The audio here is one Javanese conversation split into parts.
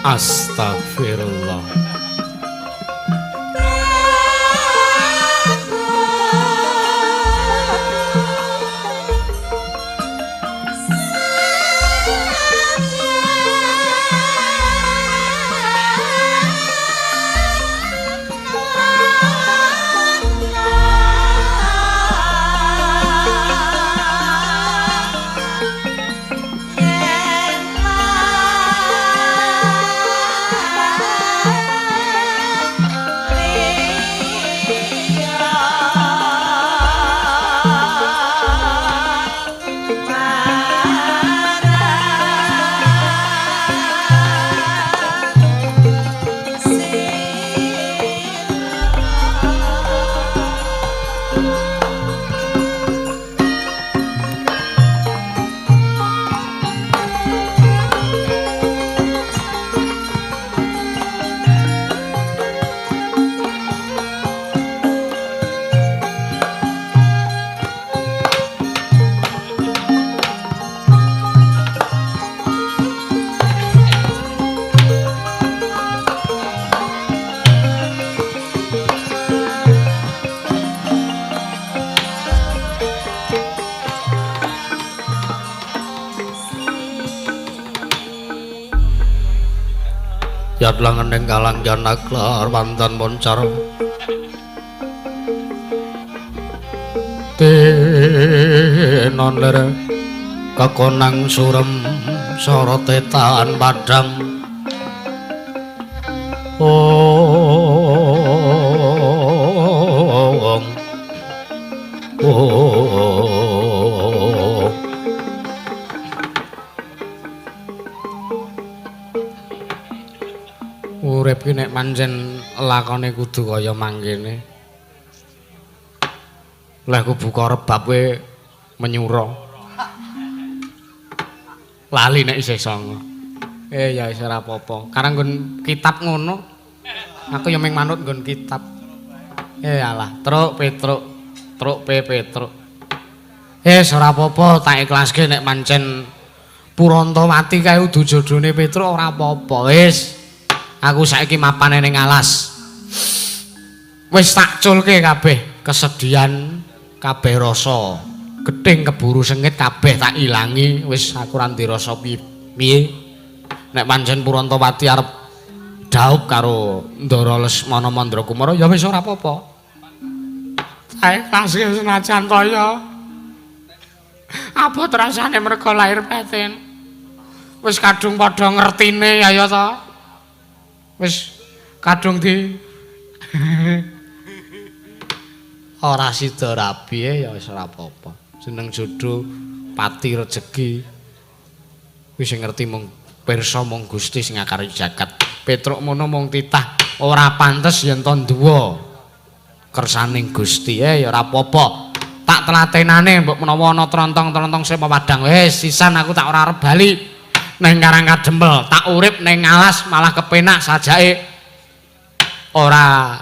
Astagfirullah. Yadlangan ing kalang janaklar wantan moncar tinon lere kekonang surem sorotetan padang urip ki nek pancen lakone kudu kaya mangkene. Lah ku buka rebab we menyura. Lali nek isih sanga. Ya wis ora apa-apa. Karang nggon kitab ngono. Aku ya ming manut nggon kitab. Alah, truk Petruk. Truk Petruk. Ora apa-apa, tak ikhlaske nek pancen Purantawati kae udu jodhone Petruk ora apa-apa. Wis. Aku saiki mapane ning alas. Wis tak culke kabeh kesedihan, kabeh rasa gething keburu sengit kabeh tak ilangi. Wis aku ora ndirasa piye. Nek pancen Purantawati arep dhaup karo Ndara Lesmana Mandrakumara ya wis ora apa-apa. Sae kasih senajan kaya abot rasane merga lahir batin. Wis kadung padha ngertine ya ta. Wis kadung di ora sida rabi ya wis ora apa-apa. Jeneng jodoh pati rejeki wis ngerti mung pirsa mung Gusti sing ngakari jagat. Petruk mono mung titah ora pantes yen to nduwa kersaning Gusti ya ora apa-apa. Tak telatenane mbok menawa ana trontong-trontong sing padhang wis sisan aku tak ora arep bali. Neng Karang Kadempel tak urip neng alas malah kepenak sajake ora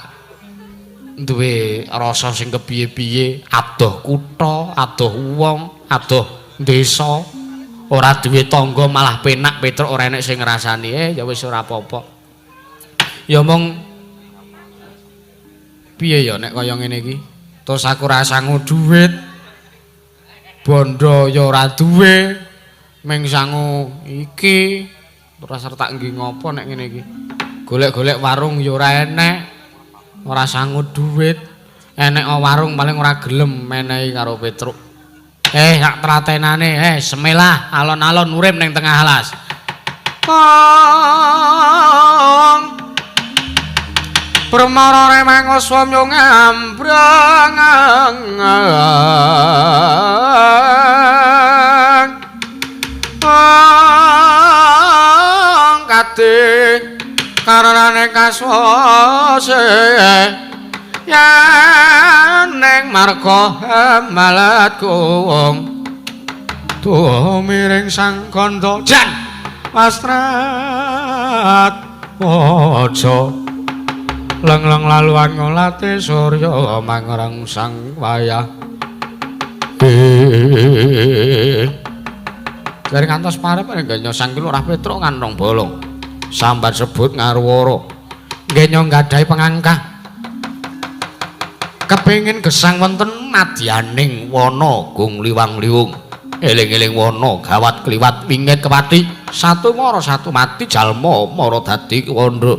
duwe rasa sing kepiye-piye adoh kutha adoh wong adoh desa ora duwe tangga malah penak Petruk ora enek sing ngrasani ya wis ora apa-apa ya mung piye ya nek kaya ngene iki terus aku rasangu dhuwit bondo ya ora duwe Ming sangu iki terus tak nggih ngopo nek ngene iki. Golek-golek warung ya ora enek. Ora sangu dhuwit. Enek warung paling ora gelem menehi karo Petruk. Sak tratenane, semelah alon-alon urip ning tengah alas. Permara remang swamya ngambrang. Kadhe karane kaswase yen ning marga malat kuwung tuwa miring sang kandha jan wastrat aja leng-leng laluan ngolate surya mangreng sang wayah dari kantos parep nggih sang Lurah Petruk kantong bolong sambat sebut ngarwara nggih nggadahi pangangkah kepengin gesang wonten madyaning wana gung liwang-liwung eling-eling wana gawat kliwat wingit kepati satu mara satu mati jalma mara dadi wandha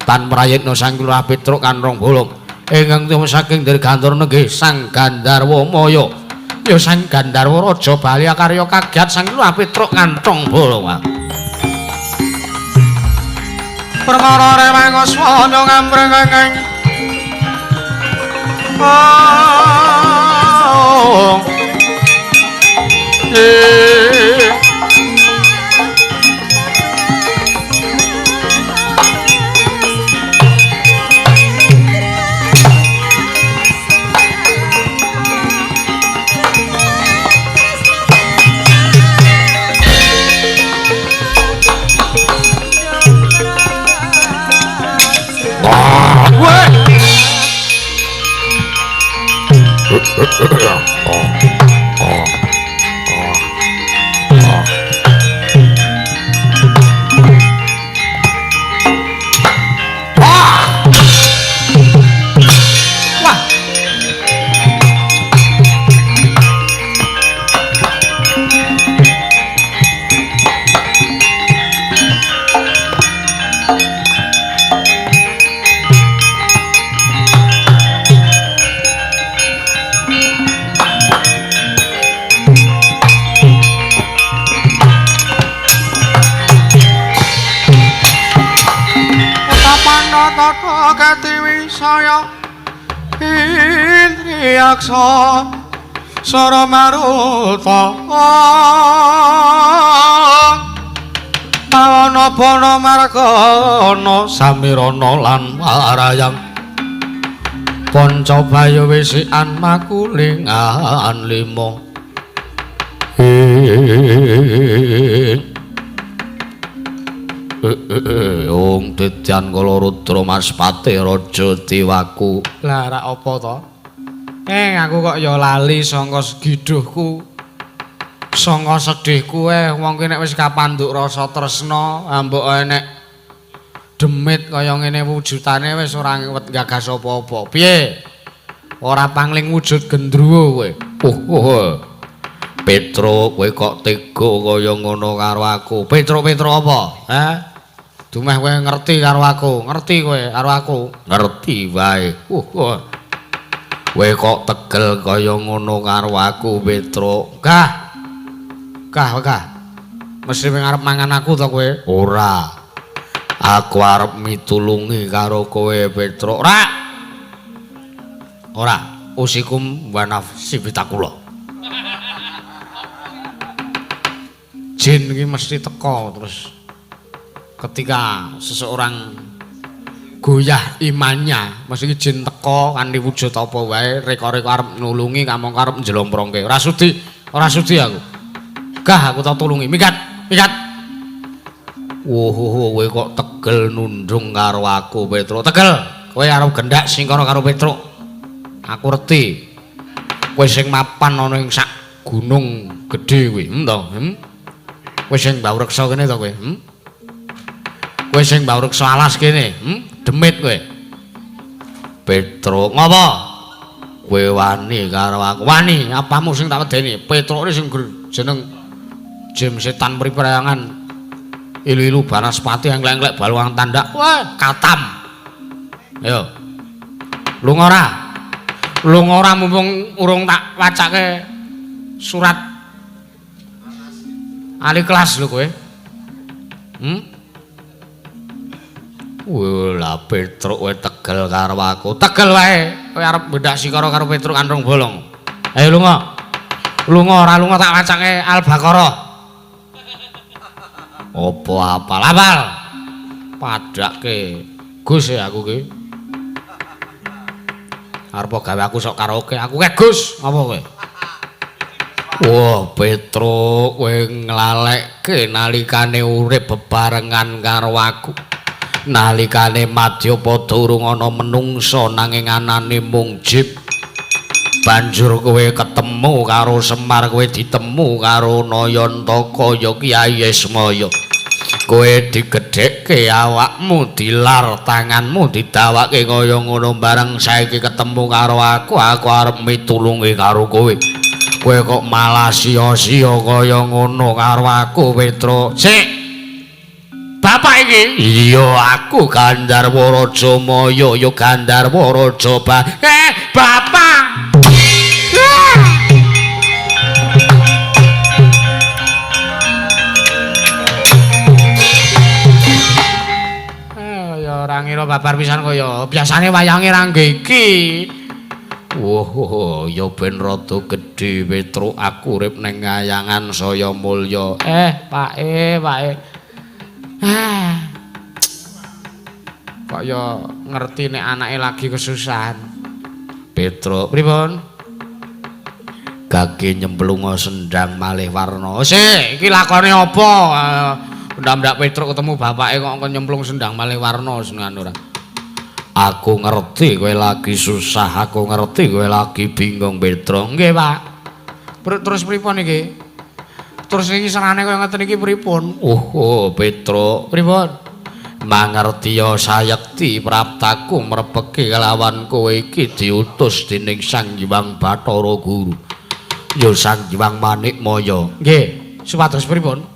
tan prayitna sang Lurah Petruk kantong bolong ingkang tuwa saking dirgantara nggih sang Gandharwa Maya ya sang Gandharwa Raja Bali karya kagiat sang Lurah Petruk kantong bolong perkara remang swanya ngambreng Katiwisaya Indriyaksa Sara Maruta Pawana Bana Margana Samirana lan Warayang Pancabaya wisikan makulingan lima Ong Dedyan Kala Rudra Maspati Raja Dewaku. Lah rak apa to? Aku kok ya lali saka segiduhku. Saka sedihku wong ki nek wis kapandhuk rasa tresna, mbok enek demit kaya ngene wujudane wis ora ngewet gagas apa-apa. Piye? Ora pangling wujud gendruwo kowe. Petruk kowe kok tega kaya ngono karo aku. Petruk apa? Dumeh kowe ngerti karo aku, ngerti kowe karo aku, ngerti wae. Kowe kok tegel kaya ngono karo aku, Petruk. Kah. Mesti arep mangan aku to kowe? Ora. Aku arep mitulungi karo kowe, Petruk. Ora. Usikum wa nafsi bitakula. Jin iki mesti teka terus. Ketika seseorang goyah imannya, mesti jin teka kanthi wujud apa wae, reka-reka arep nulungi, kamong arep njlomprongke. Ora sudi aku. Gah aku tak tulungi. Mikat. Kowe kok tegel nundung karo aku, Petruk. Tegel. Kowe arep gendak singkara karo Petruk. Aku reti. Kowe sing mapan ana ing sak gunung gedhe kuwi, to? Kowe sing mbawreksa kene to kowe? Kowe sing mbawreksa alas kene, demit kowe. Petruk, ngopo? Kowe wani karo aku. Wani, apamu sing tak wedeni? Petruk sing jeneng Jim setan priprayangan ilu-ilu banaspati engklek-engklek baluang tandak wah katam ayo lunga ora mumpung urung tak wacake surat ahli kelas lho kowe Wala Petruk kowe tegel karo aku tegel wae kowe arep bedak sikara karo Petruk kandung bolong ayo lunga ora lunga tak wacake Al-Baqarah apa apal padake Gus ya aku ki arep gawe aku sok karaoke aku ke Gus apa kowe wah Petruk kowe nglalekke nalikane urip bebarengan karo aku nalikane Madyapada urung ana menungsa nanging anane mung jip banjur kowe ketemu karo Semar kowe ditemu karo Nayantaka ya Kyai Ismaya kowe digedhekke awakmu dilar tanganmu didawake kaya ngono bareng saiki ketemu karo aku arep mitulungi karo kowe kok malah sia-sia kaya ngono karo aku Petruk sik bapak iki iya aku Gandharwa Raja Maya ya Gandharwa Raja bapak ora ngira babar pisan kaya biasane wayange ra iki. Wah, ya ben rada gedhe Petruk aku urip ning Ngayangan saya mulya. Pak. Kaya ngerti nek anake lagi kesusahan. Petruk, pripun? Gage nyemplunga sendang malih warna. Sik, iki lakone apa? Ndak Petruk ketemu bapake kok nyemplung sendang malih warna senengan ora. Aku ngerti kowe lagi susah, aku ngerti kowe lagi bingung Petruk. Nggih, Pak. Terus pripun iki? Terus iki serane kaya ngeten iki pripun? Petruk, pripun? Mangertiya sayekti praptaku mrepeki kelawan kowe iki diutus dening Sang Hyang Bathara Guru. Ya Sang Hyang Manikmaya. Nggih, supados pripun?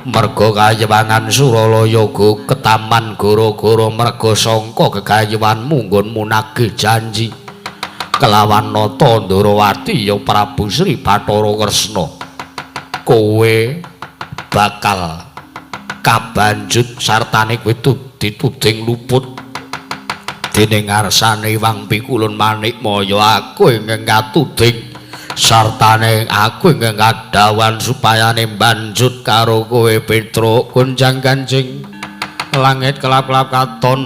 Merga kayewangan Suralaya ketaman gara-gara merga sangka gegayewanmu nggonmu nagih janji kelawan nata Ndarawati ya Prabu Sri Bathara Kresna kowe bakal kabanjut sartane kowe dituding luput dening ngarsane Hyang Pikulun Manikmaya aku ingkang katuding sartane aku ingkang kadawan supayane banjut karo kowe Petruk gonjang kancing langit kelap-kelap katon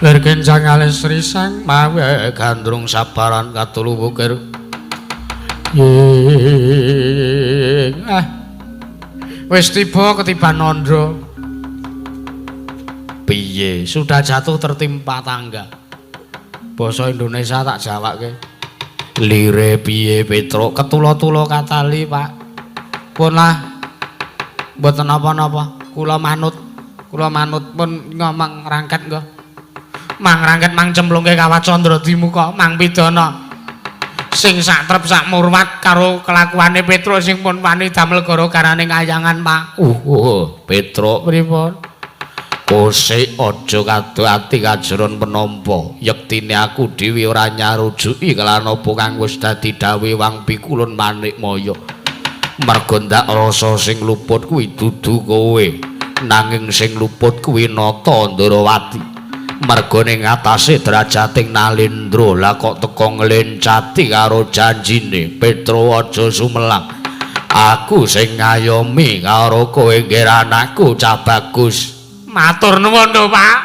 lir kenjang alis risang mawe gandrung sabaran katulu bukir wis tiba ketiban nandra piye sudah jatuh tertimpa tangga basa Indonesia tak jawake lire piye Petruk ketula-tula katali Pak pun lah mboten napa-napa kula manut pun ngomong rangket nggo mang rangket mang cemplungke kawat Candra Dimuka mang pidana sing sak trep sak murwat karo kelakuane Petruk sing pun wani damel gara-garane Ngayangan Pak Petruk pripun Kosek aja kado-ati kajeron penampa yektine aku dhewe ora nyarujuki kelan apa kang wis dadi dawuh Hyang Pikulun Manikmaya merga ndak rasa sing luput kuwi dudu kowe nanging sing luput kuwi nata Ndarawati merga ning atase derajating Nalendra lah kok teka nglencati karo janjine Petruk aja sumelang aku sing ngayomi karo kowe nggih anakku cah bagus matur nuwun lho Pak.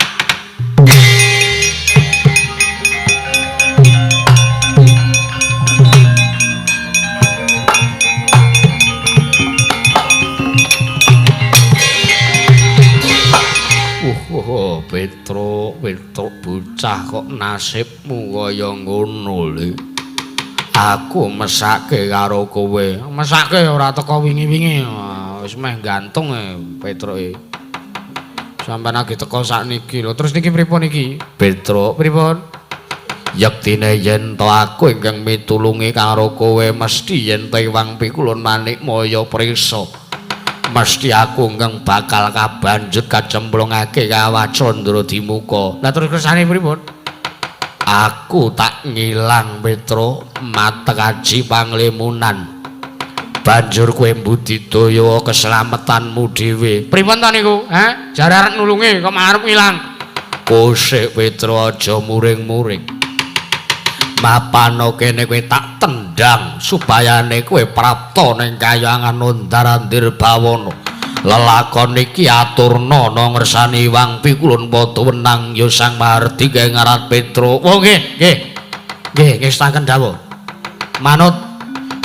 Petruk bocah kok nasibmu kaya ngono lho. Aku mesake karo kowe. Mesake ora teko wingi-wingi. Wis meh gantung Petruk e. Sampeyan lagi teko sakniki lho. Terus niki pripun iki? Petruk, pripun? Yektine yen to aku ingkang mitulungi karo kowe mesti yen to Iwang Pikulun manik moyo prisa. Mesti aku ingkang bakal kabanjut kacemplungake kawacandra dimuka. Lah terus kersane pripun? Aku tak ngilang Petro matekaji panglimunan. Banjur kowe mbudidaya keselamatanmu dhewe. Pripun to niku? Jare arep nulungi kok arep ngilang. Kosik Petro aja muring-muring. Mapano kene kowe tak tendang supayane kowe prapta ning kayangan Ondarandir Bawana. Lelakon iki aturna ana ngersani Iwang Pikulun padha wenang ya Sang Mahardi kaya ngarat Petro. Oh nggih, nggih. Nggih, ngestaken dawuh. Manut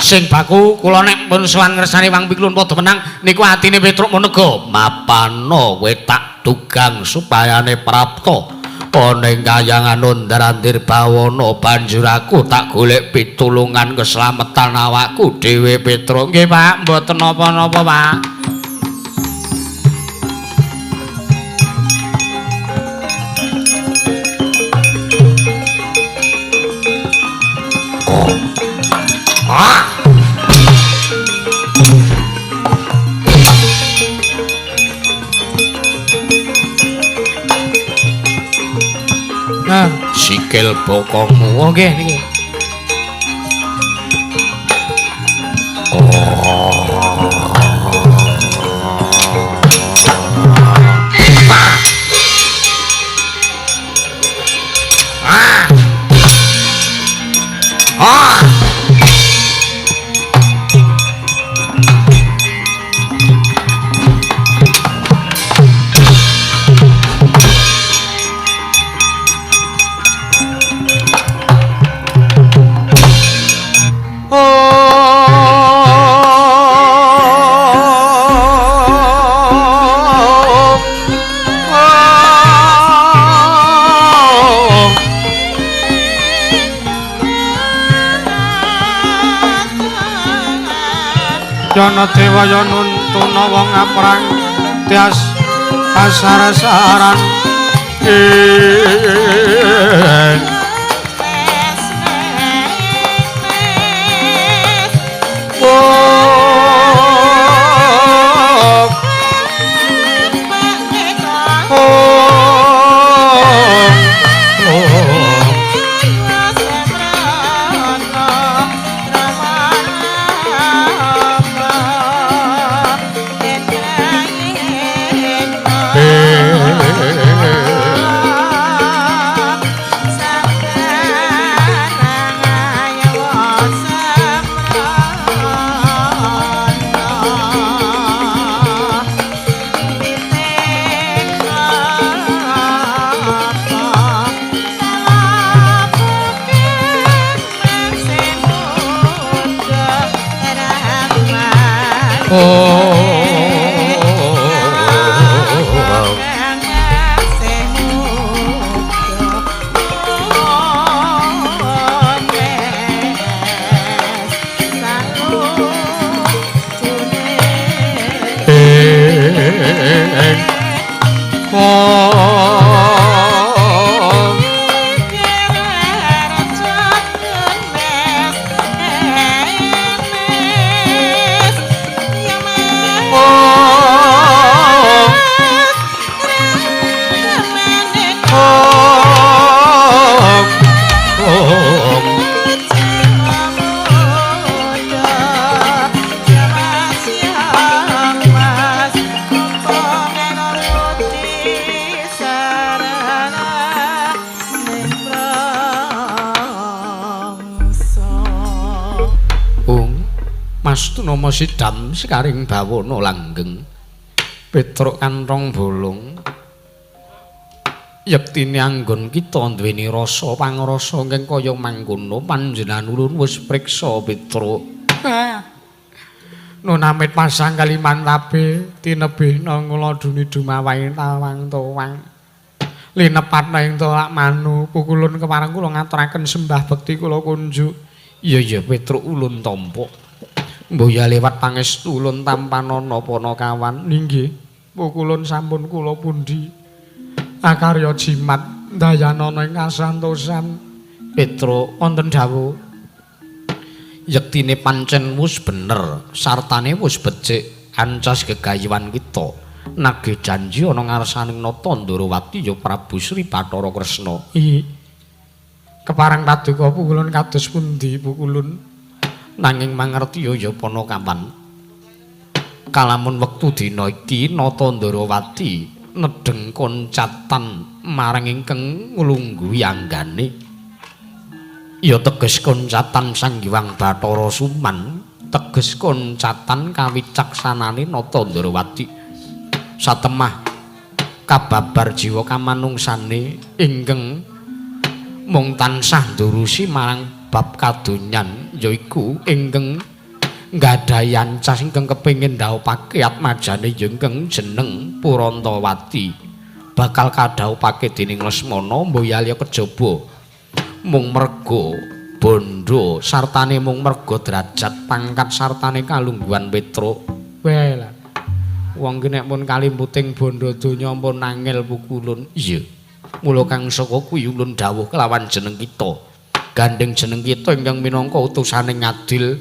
sing baku kula nek pun sowan ngersani Iwang Pikulun padha wenang niku atine Petro menega. Mapano kowe tak dugang supayane prapta ana ing kayangan Ondarandir Bawana. Banjur aku tak golek pitulungan keselamatan awakku dhewe Petro. Nggih Pak, mboten napa-napa Pak. Sikil bokongmu. Oh nggih niki. Yana Dewaya nuntuna wong aprang tias kasar-saran Nama sidam sekaring bawana langgeng Petruk kantong bolong yektine anggon kita duweni rasa pangrasa ingkang kaya mangkono panjenengan ulun wis priksa Petruk. Nunamit pasang kaliman tabe tinebihna kula duni dumawahi tawang towang linepatna ing tolak manu pukulun kepareng kula ngaturaken sembah bekti kula kunjuk. Iya Petruk ulun tampa mboya lewat pangestu ulun tampanana pana kawan. Ninggih pukulun sampun kula pundi akarya jimat dayanana ing kasantosan Petro wonten dawuh yektine pancen wis bener sartane wis becik ancas gegayuhan kita nagih janji ana ngarsaning nata Ndarawati ya Prabu Sri Bathara Kresna. Iya. Keparang paduka pukulun kados pundi pukulun nanging mangerti ya Panakawan. Kalamun wektu dina iki nata Ndarawati nedeng koncatan marang ingkang nglungguhi anggane. Ya teges koncatan Sang Hyang Bathara Suman, teges koncatan kawicaksanane nata Ndarawati. Satemah kababar jiwa kamanungsane ingkang mung tansah ndurusi marang bab kadonyan yaiku ingkang nggadahi ancas ingkang kepengin ndhawuhake atmajane ingkang jeneng Purantawati bakal kadhawuhake dening Lesmana mboyali kejaba mung merga bondo sartane mung merga derajat pangkat sartane kalungguhan Petruk. Weh lah wong ki nek pun kalimputing bondo donya pun nangil pukulun. Iya. Mula kang saka kuwi ulun dawuh kelawan jeneng kita. Gandeng jeneng kita ingkang minangka utusane ngadil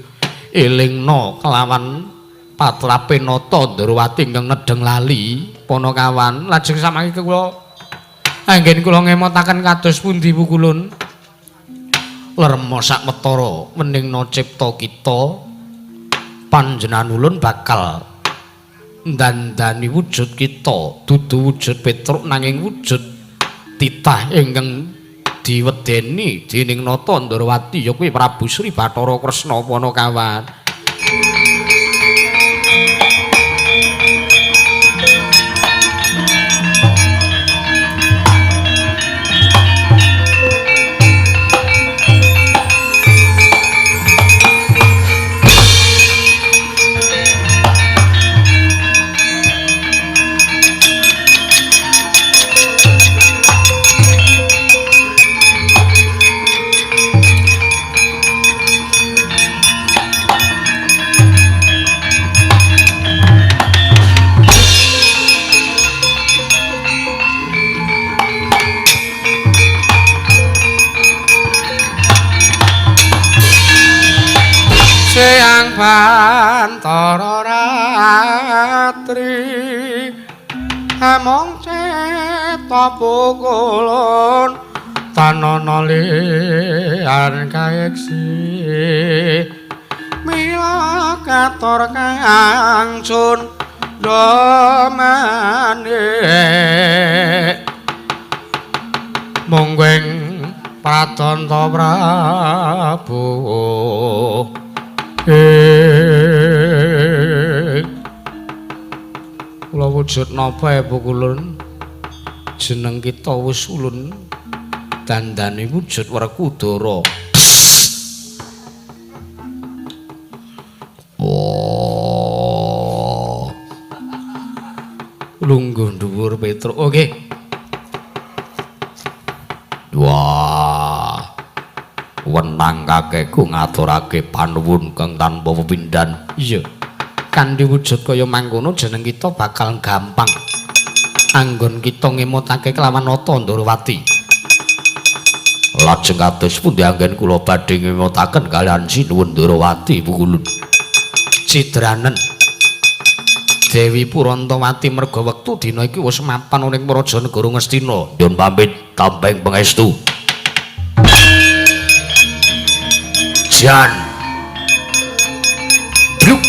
elingna kelawan patrape nata Ndarawati ingkang nedeng lali Panakawan. Lajeng samangke kula anggen kula ngemotaken kados pundi pukulun. Lerma sakwetara weningna cipta kita panjenengan ulun bakal ndandani wujud kita dudu wujud Petruk nanging wujud titah ingkang diwedeni dening nata Ndarawati ya kuwi Prabu Sri Bathara Kresna Panakawan. Siang Bantara Ratri among ceta pukulun tanana lian kaeksi mila kator kangsun domane mongweng Pratanta Prabu kula wujud napa pukulun jeneng kita wis ulun dandane wujud Werkudara. Oh lungguh dhuwur Petruk. Oke. Wah wenang kakeku ngaturake panuwun kang tanpa pepindhan. Iya. Kanthi wujud kaya mangkono jeneng kita bakal gampang anggon kita ngemutake kelawan nata Ndarawati. Lajeng kados pundi anggen kula badhe ngemutaken kalian sinuwun Ndarawati pukulun. Cidranen Dewi Purantawati merga wektu dina iki wis mapan ning Praja Negara Ngastina. Nyuwun pamit tampeng pangestu. Jan Bluk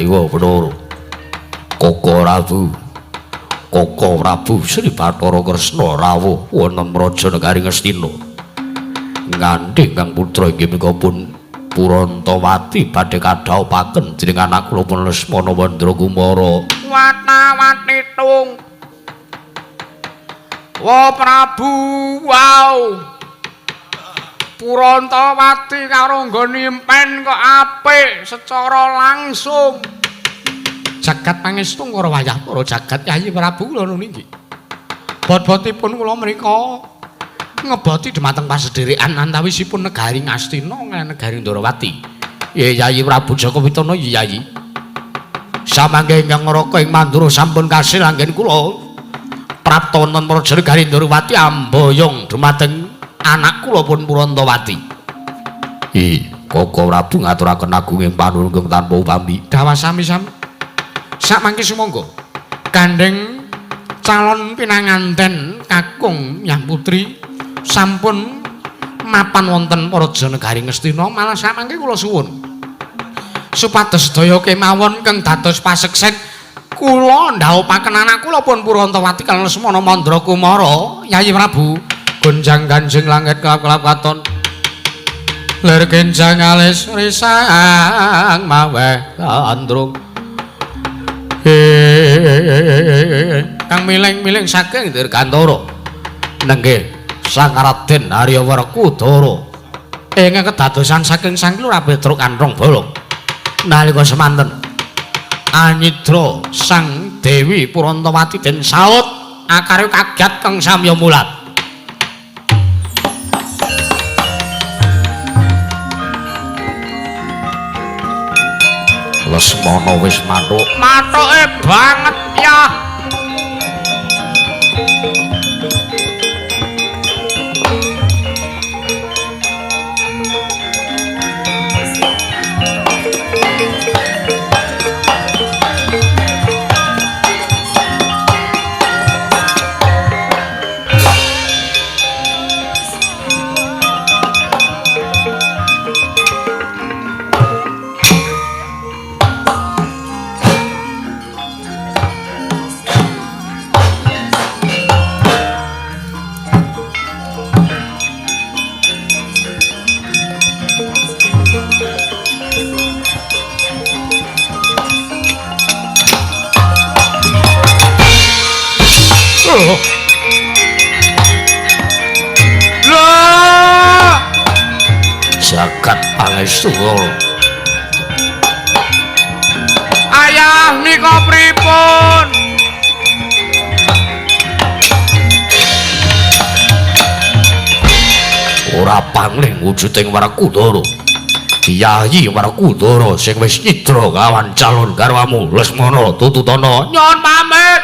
Dewa Bathara Koko Prabu Sri Bathara Kresna rawuh wonten Praja Negari Ngastina nganthi kang putra inggih menika pun Purantawati badhe kadhaopaken dening anak kula pun Lesmana Mandrakumara Watawati tung Wa Prabu wow Purantawati karo nggone impen kok apik secara langsung jagat pangestu karo wayah para jagat Yayi Prabu kula niki bot-botipun kula mrika ngeboti dhumateng pasederekan antawisipun negari Ngastina lan negari Ndarawati Yayi Prabu Jaka Pitana Yayi samangke ingkang ngraka ing Mandura sampun kasil anggen kula prapta wonten Praja Negari Ndarawati amboyong dhumateng anak kula pun Purantawati. Koko Prabu ngaturaken agunging panulung tanpa upami. Dawa sami-sami. Sakmangke sumangga. Gandeng calon pinanganten kakung Nyang Putri sampun mapan wonten Praja Negari Ngastina malah sakmangke kula suwun supados sedaya kemawon kang dados paseksen kula ndhawuhaken anak kula pun Purantawati kaliyan Lesmana Mandrakumara Yayi Prabu gonjang ganjing langit kelap-kelap katon lir genjang alis risang maweh andrung kang miling-miling saking Dirgantara nenggih Sang Raden Arya Werkudara ingkang kedadosan saking Sang Lurah Petruk Kanthong Bolong nalika semanten anyidra Sang Dewi Purantawati den saut akare kaget kang samya mulat Lesmana wis mathuk. Mathuke banget ya. Jagat pangestu ayah nika pripun ora pangling wujuding Werkudara Yayi Werkudara sing wis nyidra kawan calon garwamu Lesmana Tututana nyuwun pamit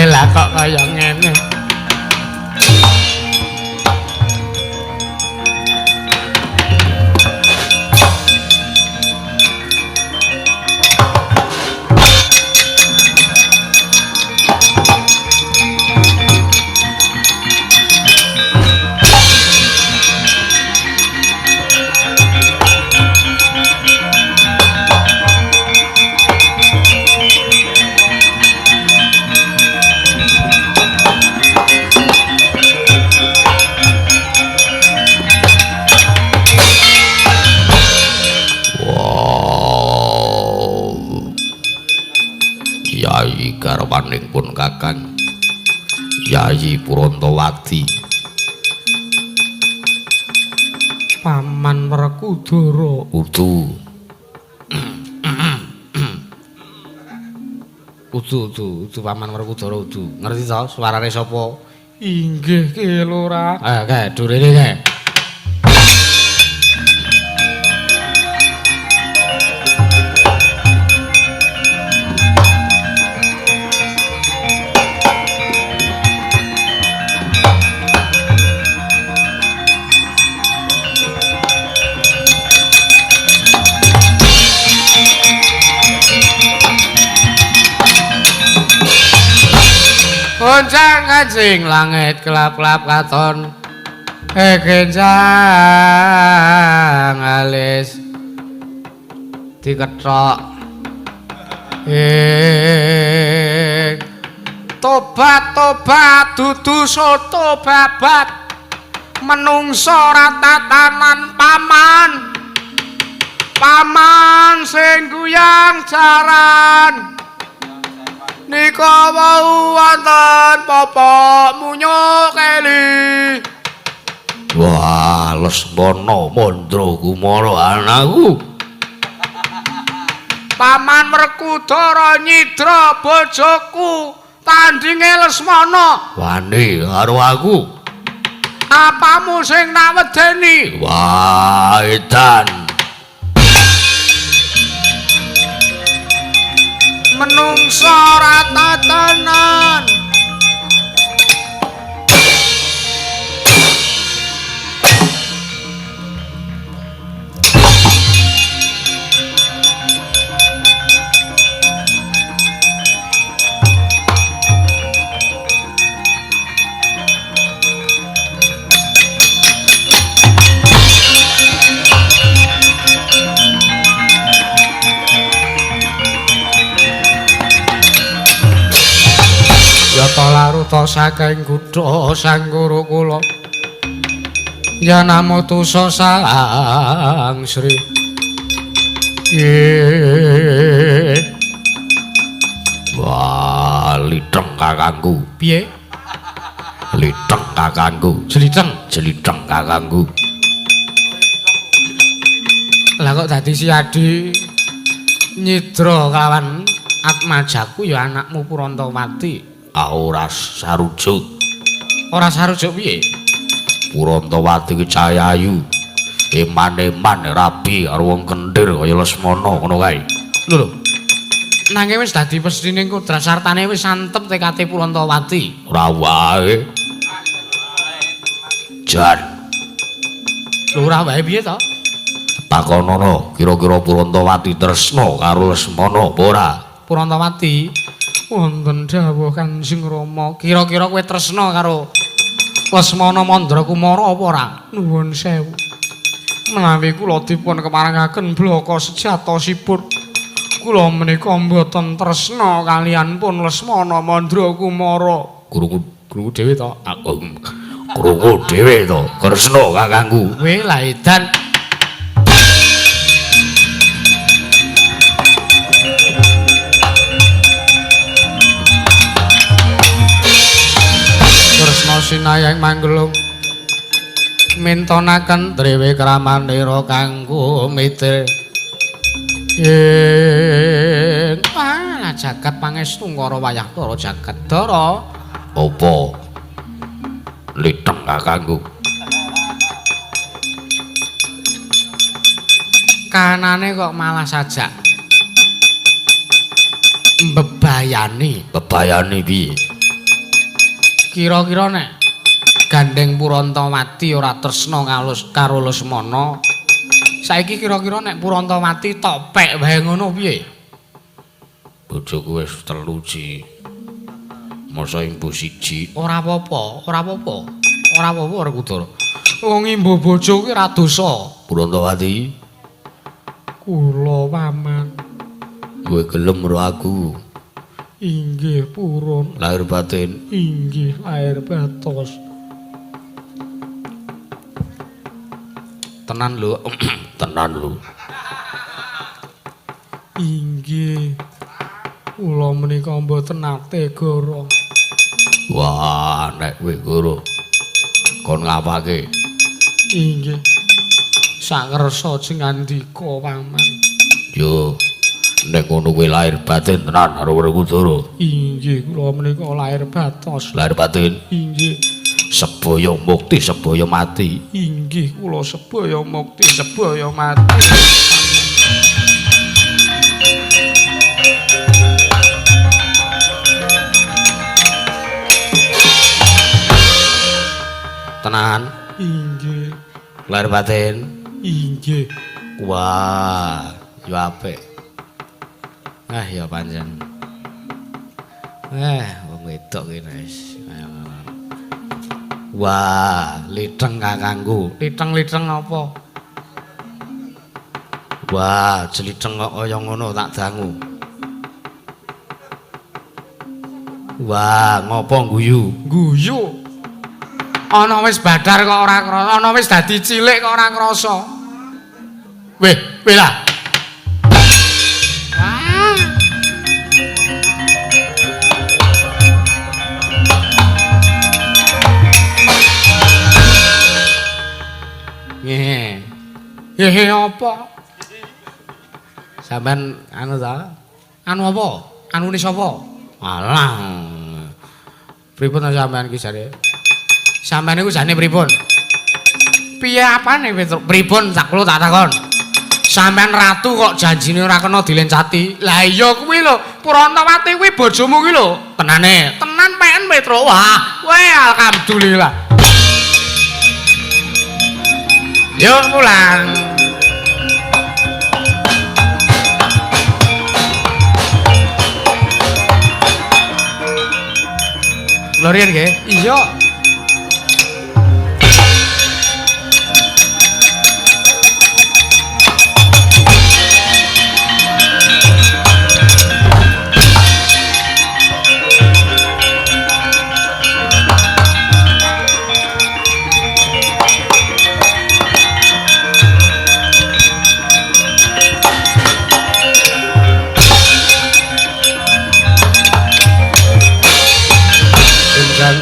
lah kok kaya ngene garwaning pun Kakang Yayi Purantawati Paman Werkudara udu Paman Werkudara udu ngerti to suarane sapa inggih Ki Lurah kae durene kae goncang kancing langit kelap-kelap katon kencang alis dikethok tobat dudu soto babat menungso ratatanan paman sing guyang jaran nika wau wonten popok munyuk keli. Wah, Lesmana Mandra Kumara anakku. Paman Werkudara nyidra bojoku tandinge Lesmana. Wani karo aku. Apamu sing nak wedeni? Wah, edan. Menungso ratatanan. Yata laruta saking kutha sang guru kula Yanamutusa sang Sri Wah, liteng kakangku. piye Liteng kakangku. jeliteng Jeliteng kakangku. lah kok dadi si Adi nyidra kawan Atmajaku ya anakmu Purantawati. Ora sarujuk. Ora sarujuk piye? Purantawati ki cahayu. Eman-eman rabi karo wong kenthir kaya Lesmana ngono kae. Lho. Nanging wis dadi pesthine Kudra sartane wis santep tekate Purantawati. Ora wae. Jan. Lho ora wae piye to? Takonono, kira-kira Purantawati tresna karo Lesmana apa ora? Purantawati wonten dawuh Kanjeng Rama, kira-kira kowe tresna karo Lesmana Mandra Kumara apa ora? Nuwun sewu. Menawi kula dipun keparengaken blaka sejatosipun, kula menika mboten tresna kaliyan pun Lesmana Mandra Kumara. Krungu dhewe to. Krungu dhewe to. Kresna kakangku. Kowe lah edan. Kresna sinayang manggelung mintonaken drewe kramanira kanggo mitir yen jagat pangestu karo wayah tara jagat dara Apa? Liteng kakangku. kanane kok malah sajak mbebayani Piye? kira-kira nek gandeng Purantawati ora tresna karo Lesmana saiki kira-kira nek Purantawati topek wae ngono piye? Bojoku wis 3 ji. Masa imbu siji. Ora apa-apa Werkudara. Wong imbu bojo kuwi ra dosa. Purantawati, Kula paman. kowe gelem karo aku. Inggih purun. Lahir batin. Inggih lair batos. Tenan lho. Tenan lho. Inggih. Kula menika mboten nate goro. Wah, nek kowe guru kon ngapake? Inggih. Sakersa sing ngandika paman. Yo, nek ngono kowe lahir batin tenan karo Werkudara. Inggih, kula menika lair batos. Lahir batin. Inggih. Sebaya mukti, sebaya mati. Inggih, kula sebaya mukti, sebaya mati. Tenan. Inggih. Lahir batin. Inggih. Wah, yo apik. Ya pancen. wong wedok ki wis. Wah, liteng kakangku. Liteng-liteng apa? Wah, jeliteng kok kaya ngono tak dangu. Wah, ngopo guyu? Guyu. Ana wis badar kok ora krasa, ana wis dadi cilik kok ora krasa. Weh, lah. Hehe apa? Sampean anu ta? Anu apa? Anune sapa? Alah. Pripun ta sampean ki jare? Sampean niku jane pripun? Piye apane pripun sak kula tak takon. Sampean ratu kok janjine ora kena dilencati. Lah iya kuwi lho, Purantawati kuwi bojomu kuwi lho. Tenane, tenan peken Petro. Wah, alhamdulillah. Yuk pulang. Lorian nggih? Iya.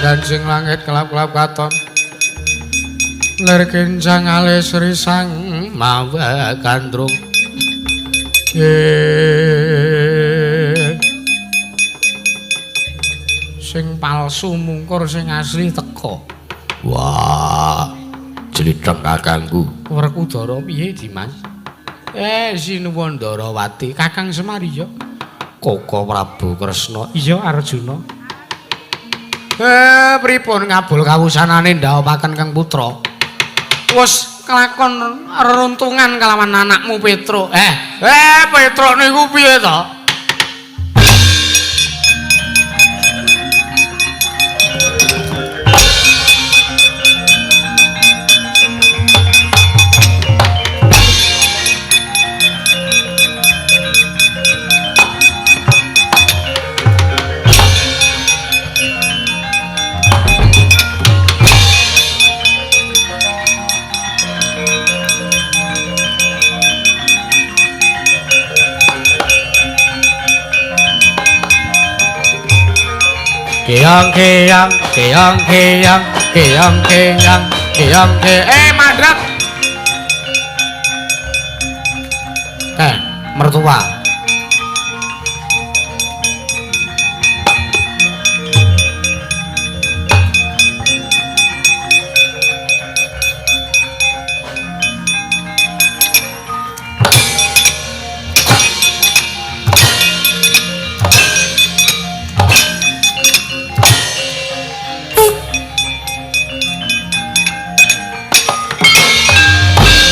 Kancing langit kelap-kelap katon lir kenjang alis risang mawa gandrung sing palsu mungkur sing asli teko. Wah, jeliteng kakangku. Werkudara piye Dimas? Sinuwun Ndarawati, Kakang Semar iya. Koko Prabu Kresna. Iya Arjuna. Pripun ngabul kawusanane ndhaopaken Kang Putra? Wes kelakon reruntungan kalawan anakmu Petro. Petro niku piye to? Keong. Mandrat. Mertua.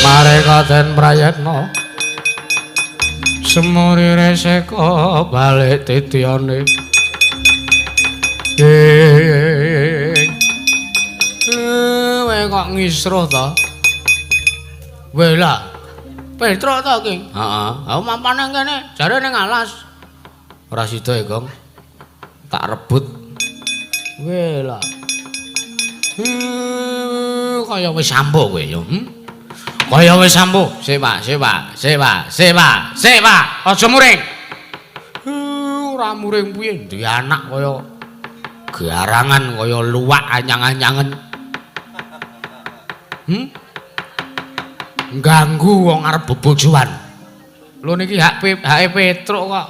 Marekaden Prayatna semurire seka balik titiane we kok ngisruh to wela Petro to ki heeh aku mampane kene jare ning alas ora sida e Gong tak rebut wela kaya wis sampo kowe yo kaya wis sampo. Sewa. Aja muring. Ora muring piye? Duwe anak kaya garangan kaya luwak anyang-anyangen. Ganggu wong arep bebojoan. Lho niki hake Petro kok.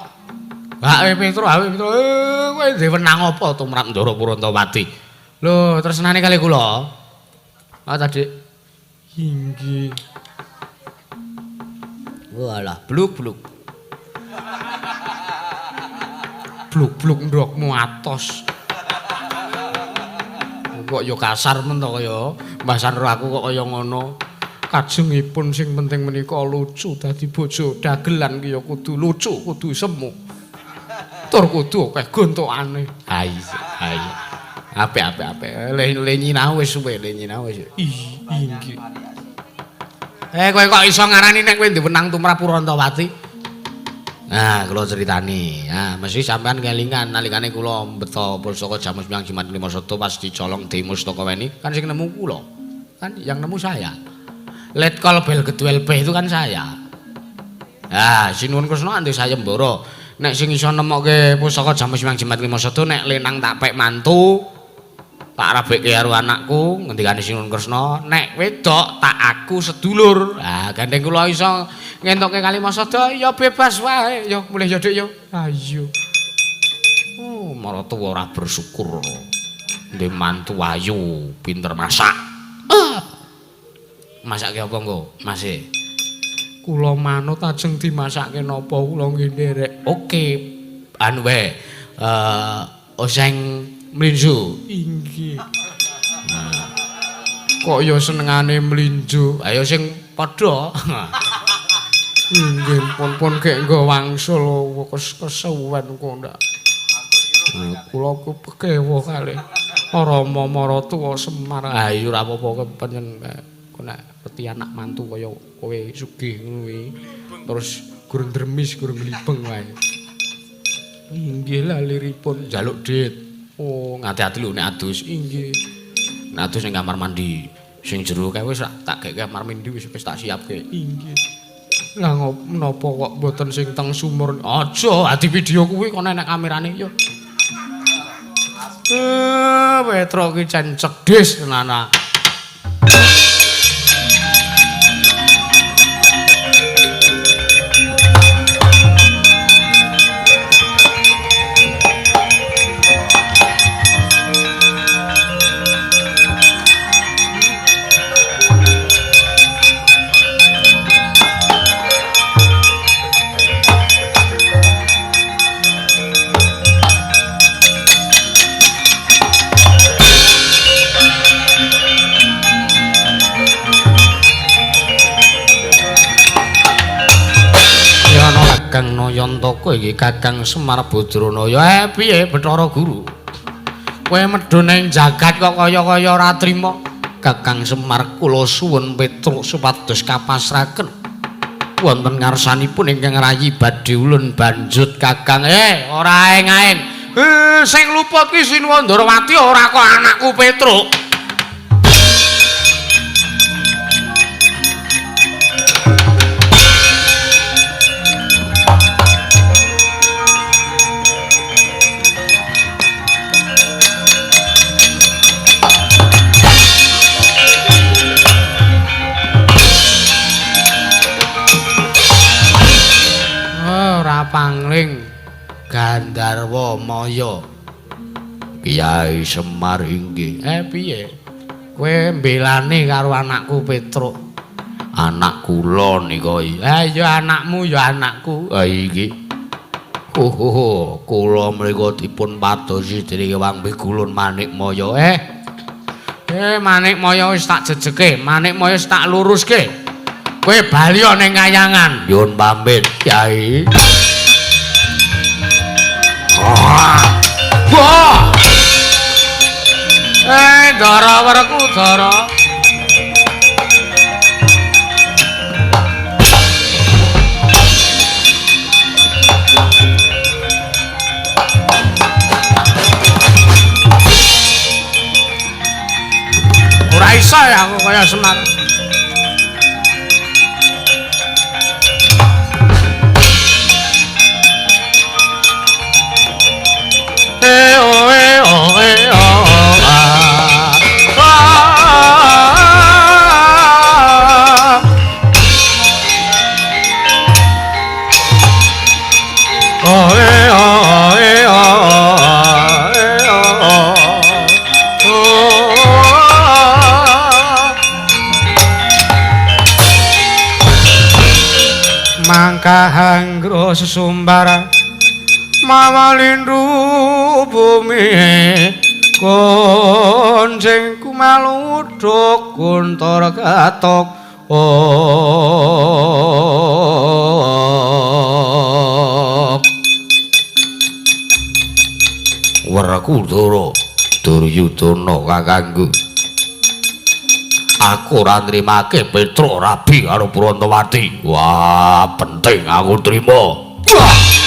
Hake Petro. Kowe diwenang apa tumrap Ndara Purantawati? Lho, tresnane kali kula. Tadi Inggih. Walah, bluk-bluk. Bluk-bluk ndokmu atos. Kok ya kasar men to kaya Mbah Sanro aku kok kaya ngono. Kajengipun sing penting menika lucu dadi bojo dagelan ki ya kudu lucu, kudu semu. tur kudu akeh gontokane. Ha iya. Apik. Le nyinau wis suwe, le nyinau wis. Inggih. Kowe kok iso ngarani nek kowe diwenang tumrap Purantawati? Nah, kula critani. Nah, mesti sampean kelingan nalikane kula mbeta pusaka Jamus Miang Jimat Lima Soto pas dicolong Dewi Mustaka Weni, kan sing nemu kula. Kan yang nemu saya. Letkol Bel Gedwel B itu kan saya. Nah, Sinuwun Kresna anti sayembara. Nek sing iso nemokke pusaka Jamus Miang Jimat Lima Soto nek lenang tak pek mantu, tak rabekke karo anakku, ngendikane Sinuwun Kresna, nek wedok tak aku sedulur. Ah, gandeng kula iso ngentokke Kalimasada ya bebas wae, ya mulih ya Dik ya. Ayo. Oh, maratuwa ora bersyukur. Ndek mantu ayu, pinter masak. Masake apa engko, Mas? Kula manut ajeng dimasakke napa kula ngene rek. Oke. Anu wae. Oseng mlinjo. Inggih. Kok ya senengane mlinjo. Ayo sing padha. Inggih pun kek nggo wangsul kesuwen kok ndak. Kula kepekewo kalih Rama Maratuwa Semar. Ayo ora apa-apa kepenyen kok nek peti anak mantu kaya kowe sugih kuwi. Terus gur ndremis gur mlibeng wae. Inggih laliripun njaluk dit. Oh, ngati-ati lho nek adus. Inggih. Nek adus ning kamar mandi sing jero kae wis tak gek kamar mandi wis tak siapke. Inggih. Lah menapa kok mboten sing teng sumur? Aja, adi video kuwi kok nek kamerane yo. Petro ki jan cedhis tenan. Kakang Nayantaka iki Kakang Semar Badranaya. Piye Bathara Guru? Kowe medhun ing jagat kok kaya-kaya ora trima. Kakang Semar kula suwun Petruk supados kapasraken wonten ngarsanipun ingkang rayi badhe ulun banjut Kakang. Ora aeng-aeng. Sing luput ki Sinuwun Ndarawati ora kok anakku Petruk. Pangling Gandharwa Maya. Kyai Semar inggih. Piye? Kowe mbelane karo anakku Petruk. Anak kula nika iki. Ya anakmu ya anakku. Iki. Kula mriku dipun padosi dening Wang Begulun Manikmaya. Manikmaya wis tak jejeke, Manikmaya wis tak luruske. Kowe bali ning kayangan. Nyuwun pamit, Kyai. Wah! Dara werku dara. Ora iso ya aku kaya Semar. Mangkahanggra sesumbar mawalindru bumi konjeng kumaluduk kuntor katok Werkudara Duryudana kakangku. Aku ora nrimake Petra rabi karo Prantawati. Wah, penting aku trima. Wah!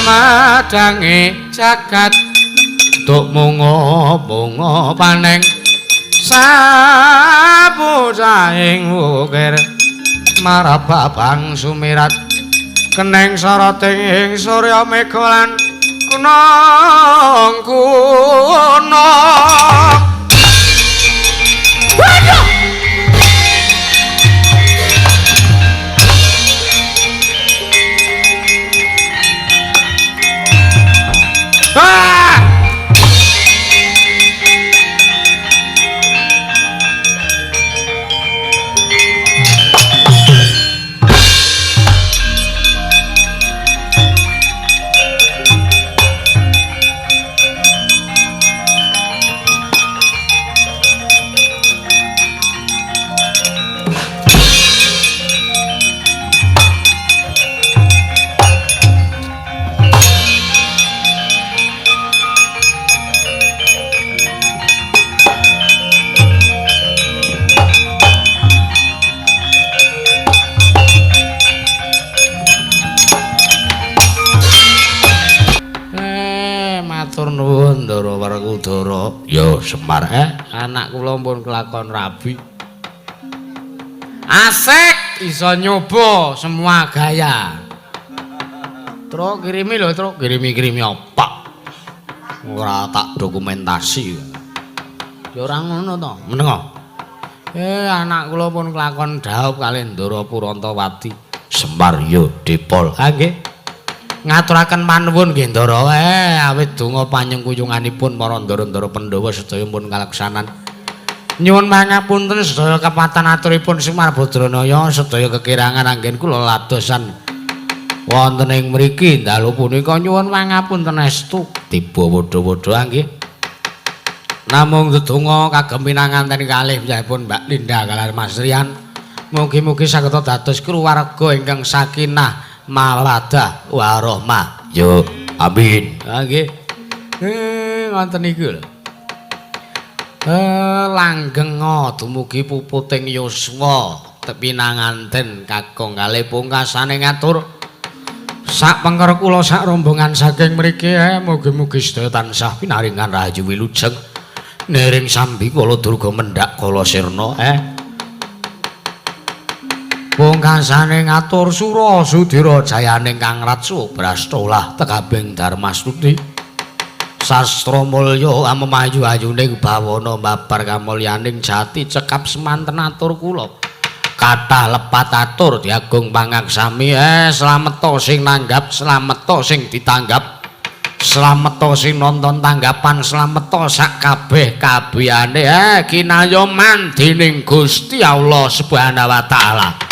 Madange jagat tuk mungo-mungo paneng sapucahing wukir marababang sumirat keneng soroting surya mega lan kunong waduh Ndara Werkudara. Ya Semar, anak kula pun kelakon rabi. Asik iso nyoba semua gaya. Truk kirimi lho, truk kirimi apa? Ora tak dokumentasi. Ya ora ngono to, menengo. Anak kula pun kelakon dhaup kalih Ndara Prantawati. Semar yo Dipol. Nggih. Ngaturaken panuwun nggih Ndara awit donga panyengkuyunganipun para ndara-ndara Pandhawa sedaya pun kaleksanan. Nyuwun pangapunten sedaya kepatan aturipun Semar Badranaya sedaya kekirangan anggen kula ladosan wonten ing mriki dalu punika nyuwun pangapunten estu tiba padha-padha nggih. Namung ndedonga kagem pinanganten kalih piyambakipun Mbak Linda kaliyan Mas Rian. Mugi-mugi saged dados kulawarga ingkang sakinah mawaddah warahmah. Yo, amin. Nggih. Ngoten niku lho. Langgeng dumugi puputing yuswa tepinanganten kakung kalih pungkasane ngatur sak pengker kula sak rombongan saking mriki mugi-mugi sedaya tansah pinaringan rahayu wilujeng nering sambi kala durga mendhak kala sirna pungkasane ngatur sura sudira jayaning kang ratsu brastolah tekabing Darmastuti sastra mulya amemayu-ayuning bawana babar kamulyaning jati cekap semanten atur kula kathah lepat atur diagung pangaksami slameta sing nanggap slameta sing ditanggap slameta sing nonton tanggapan slameta sak kabeh kabehane kinayoman dening Gusti Allah Subhanahu wa taala.